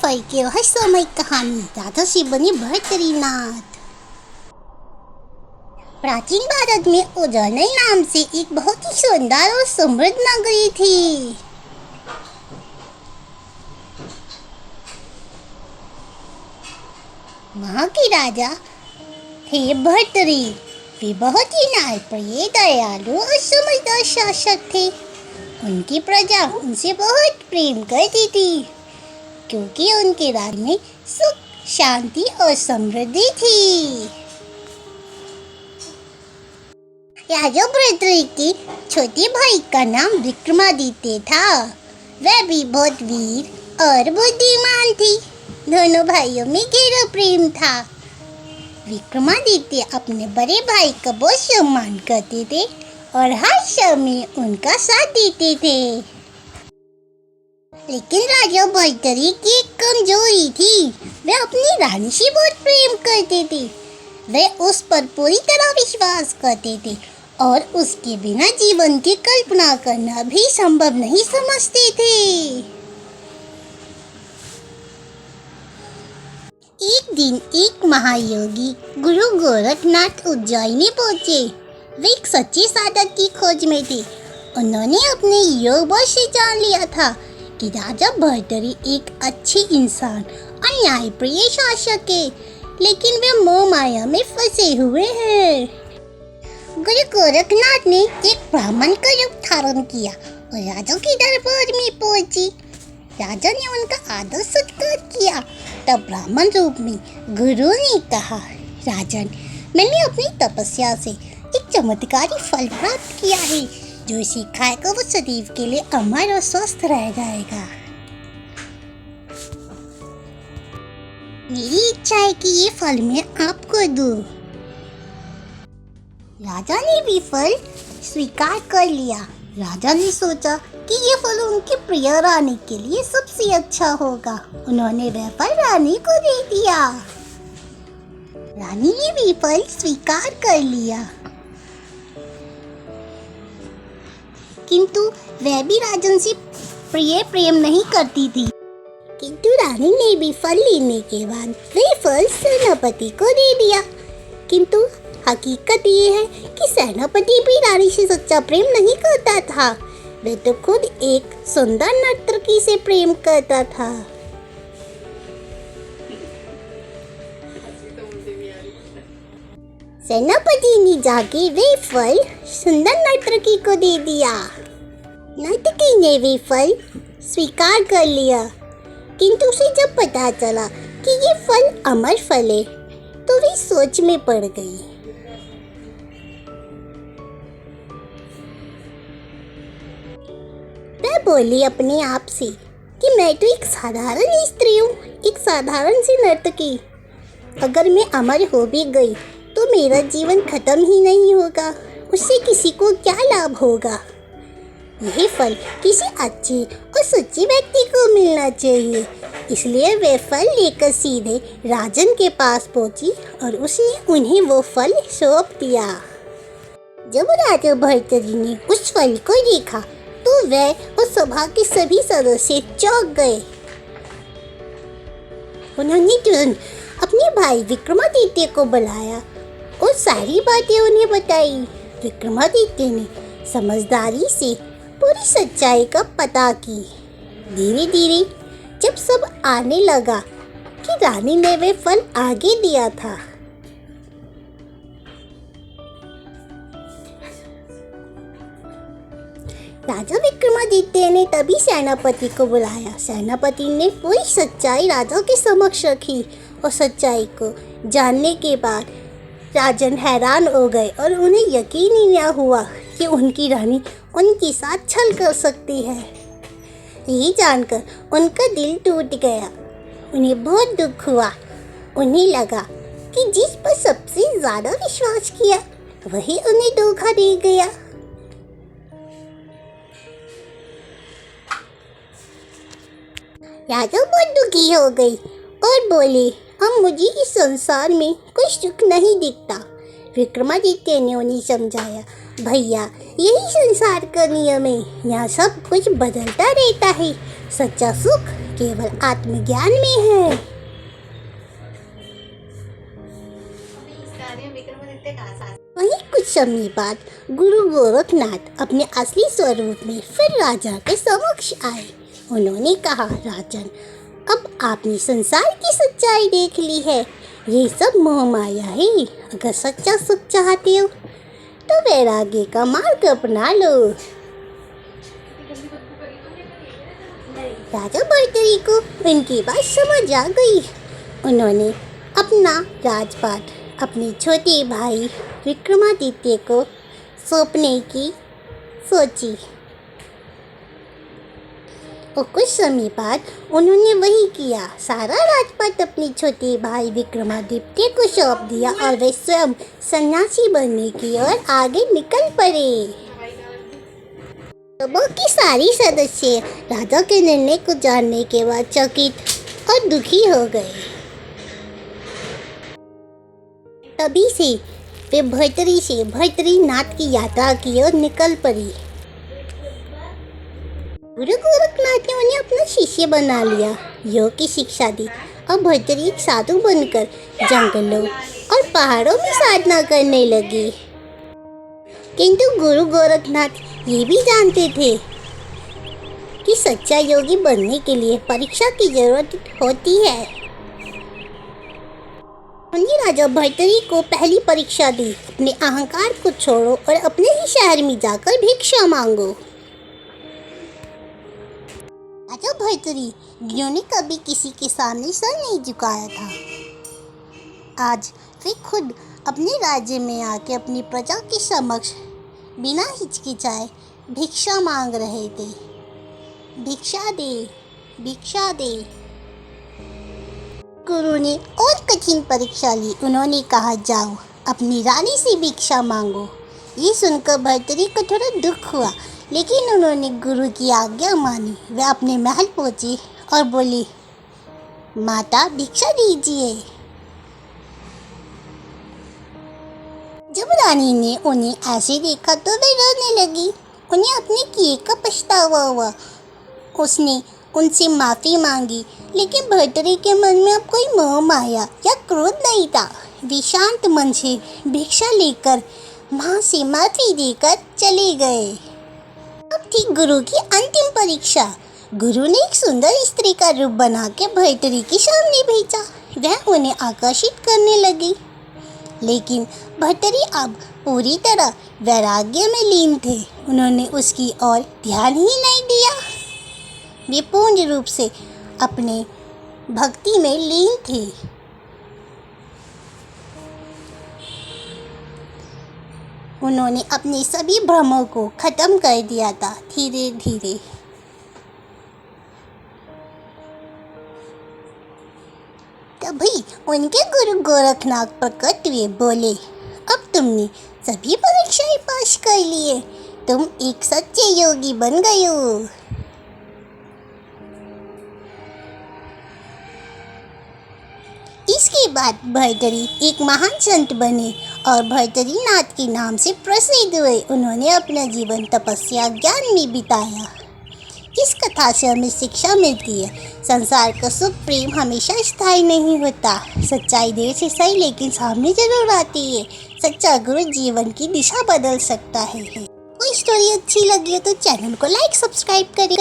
फल की रहस्यमय कहानी राजा से बनी भर्तरी नाथ। प्राचीन भारत में उज्जैन नाम से एक बहुत ही सुंदर और समृद्ध नगरी थी। वहाँ के राजा थे भर्तरी। वे बहुत ही न्यायप्रिय, दयालु और समझदार शासक थे। उनकी प्रजा उनसे बहुत प्रेम करती थी क्योंकि उनके राज्य में सुख, शांति और समृद्धि थी। राजा भर्तरी के छोटे भाई का नाम विक्रमादित्य था। वह भी बहुत वीर और बुद्धिमान थी। दोनों भाइयों में गहरा प्रेम था। विक्रमादित्य अपने बड़े भाई का बहुत सम्मान करते थे और हर समय उनका साथ देते थे। लेकिन राजा भर्तरी की एक कमजोरी थी। वह अपनी रानी से बहुत प्रेम करते थे। वह उस पर पूरी तरह विश्वास करते थे और उसके बिना जीवन की कल्पना करना भी संभव नहीं समझते थे। एक दिन एक महायोगी गुरु गोरखनाथ उज्जैन पहुंचे। वे एक सच्चे साधक की खोज में थे। उन्होंने अपने योग बल से जान लिया था कि राजा भर्तरी एक अच्छे इंसान और न्यायप्रिय शासक है, लेकिन वे मोह माया में फंसे हुए हैं। गुरु गोरखनाथ ने एक ब्राह्मण का रूप धारण किया और राजा के दरबार में पहुंचे। राजा ने उनका आदर सत्कार किया। तब ब्राह्मण रूप में गुरु ने कहा, राजन, मैंने अपनी तपस्या से एक चमत्कारी फल प्राप्त किया है। जो इसे खाएगा वो सदैव के लिए अमर और स्वस्थ रह जाएगा। मेरी इच्छा है कि ये फल मैं आपको दूं। राजा ने भी फल स्वीकार कर लिया। राजा ने सोचा कि ये फल उनकी प्रिय रानी के लिए सबसे अच्छा होगा। उन्होंने वह फल रानी को दे दिया। रानी ने भी फल स्वीकार कर लिया, किंतु वह भी राजन से प्रेम नहीं करती थी। किंतु रानी ने भी फल लेने के बाद वह फल सेनापति को दे दिया। किंतु हकीकत ये है कि सेनापति भी रानी से सच्चा प्रेम नहीं करता था। वह तो खुद एक सुंदर नर्तकी से प्रेम करता था। सेनापति ने जाके वे फल सुंदर नर्तकी को दे दिया। नर्तकी ने वे फल स्वीकार कर लिया, किंतु उसे जब पता चला कि ये फल अमर फल है तो वे सोच में पड़ गई। वह बोली अपने आप से कि मैं तो एक साधारण स्त्री हूँ, एक साधारण सी नर्तकी। अगर मैं अमर हो भी गई तो मेरा जीवन खत्म ही नहीं होगा। उससे किसी को क्या लाभ होगा? यह फल किसी अच्छे और सच्चे व्यक्ति को मिलना चाहिए। इसलिए वह फल लेकर सीधे राजन के पास पहुंची और उसने उन्हें वो फल सौंप दिया। जब राजा भर्तरी ने उस फल को देखा तो वह और सभा के सभी सदस्य चौंक गए। उन्होंने तुरंत अपने भाई विक्रमादित्य को बुलाया और सारी बातें उन्हें बताई। विक्रमादित्य ने समझदारी से पूरी सच्चाई का पता की। धीरे धीरे जब सब आने लगा कि रानी ने वे फल आगे दिया था, राजा विक्रमादित्य ने तभी सेनापति को बुलाया। सेनापति ने पूरी सच्चाई राजा के समक्ष रखी और सच्चाई को जानने के बाद राजन हैरान हो गए और उन्हें यकीन ही न हुआ कि उनकी रानी उनके साथ छल कर सकती है। यही जानकर उनका दिल टूट गया। उन्हें बहुत दुख हुआ। उन्हें लगा कि जिस पर सबसे ज्यादा विश्वास किया वही उन्हें धोखा दे गया। राजा बहुत दुखी हो गई और बोले, अब मुझे इस संसार में कोई सुख नहीं दिखता। विक्रमादित्य ने उन्हें समझाया, भैया यही संसार का नियम है। यहाँ सब कुछ बदलता रहता है। सच्चा सुख केवल आत्मज्ञान में है। वहीं कुछ समय बाद गुरु गोरखनाथ अपने असली स्वरूप में फिर राजा के समक्ष आए। उन्होंने कहा, राजन, अब आपने संसार की सच्चाई देख ली है। ये सब मोह माया है। अगर सच्चा सुख चाहते हो तो वैराग्य का मार्ग अपना लो। राजा भर्तरी को उनकी बात समझ आ गई। उन्होंने अपना राजपाट अपने छोटे भाई विक्रमादित्य को सौंपने की सोची और कुछ समय बाद उन्होंने वही किया। सारा राजपाट अपने छोटे भाई विक्रमादित्य को सौंप दिया और वे स्वयं सन्यासी बनने की ओर आगे निकल पड़े। लोगों की सारी सदस्य राजा के निर्णय को जानने के बाद चकित और दुखी हो गए। तभी से वे भर्तरी से भर्तरीनाथ की यात्रा की ओर निकल पड़ी। गुरु गोरखनाथ ने उन्हें अपना शिष्य बना लिया, योग की शिक्षा दी और भर्तरी एक साधु बनकर जंगलों और पहाड़ों में साधना करने लगी। किंतु गुरु गोरखनाथ ये भी जानते थे कि सच्चा योगी बनने के लिए परीक्षा की जरूरत होती है। उन्हें राजा भर्तरी को पहली परीक्षा दी, अपने अहंकार को छोड़ो और अपने ही शहर में जाकर भिक्षा मांगो। राजा भर्तरी, जिन्होंने कभी किसी के सामने सर नहीं झुकाया था, आज वे खुद अपने राज्य में आके अपनी प्रजा के समक्ष बिना हिचकिचाए भिक्षा मांग रहे थे। भिक्षा दे, भिक्षा दे। गुरु ने और कठिन परीक्षा ली। उन्होंने कहा, जाओ अपनी रानी से भिक्षा मांगो। ये सुनकर भर्तरी को थोड़ा दुख हुआ, लेकिन उन्होंने गुरु की आज्ञा मानी। वे अपने महल पहुंची और बोली, माता भिक्षा दीजिए। जब रानी ने उन्हें ऐसे देखा तो वे रोने लगी। उन्हें अपने किए का पछतावा हुआ। उसने उनसे माफ़ी मांगी, लेकिन भर्तरी के मन में अब कोई मोह माया या क्रोध नहीं था। वे शांत मन से भिक्षा लेकर माँ से माफ़ी देकर चले गए। अब थी गुरु की अंतिम परीक्षा। गुरु ने एक सुंदर स्त्री का रूप बना के भर्तरी के सामने भेजा। वह उन्हें आकर्षित करने लगी, लेकिन भर्तरी अब पूरी तरह वैराग्य में लीन थे। उन्होंने उसकी ओर ध्यान ही नहीं दिया। वे पूर्ण रूप से अपने भक्ति में लीन थे। उन्होंने अपने सभी भ्रमों को खत्म कर दिया था धीरे धीरे। तभी उनके गुरु गोरखनाथ प्रकट हुए, बोले, अब तुमने सभी परीक्षाएं पास कर लिए, तुम एक सच्चे योगी बन गए हो। इसके बाद भर्तरी एक महान संत बने और भर्तरीनाथ के नाम से प्रसिद्ध हुए। उन्होंने अपना जीवन तपस्या ज्ञान में बिताया। इस कथा से हमें शिक्षा मिलती है, संसार का सुख प्रेम हमेशा स्थायी नहीं होता। सच्चाई देर से सही लेकिन सामने जरूर आती है। सच्चा गुरु जीवन की दिशा बदल सकता है। कोई स्टोरी अच्छी लगी हो तो चैनल को लाइक सब्सक्राइब करें।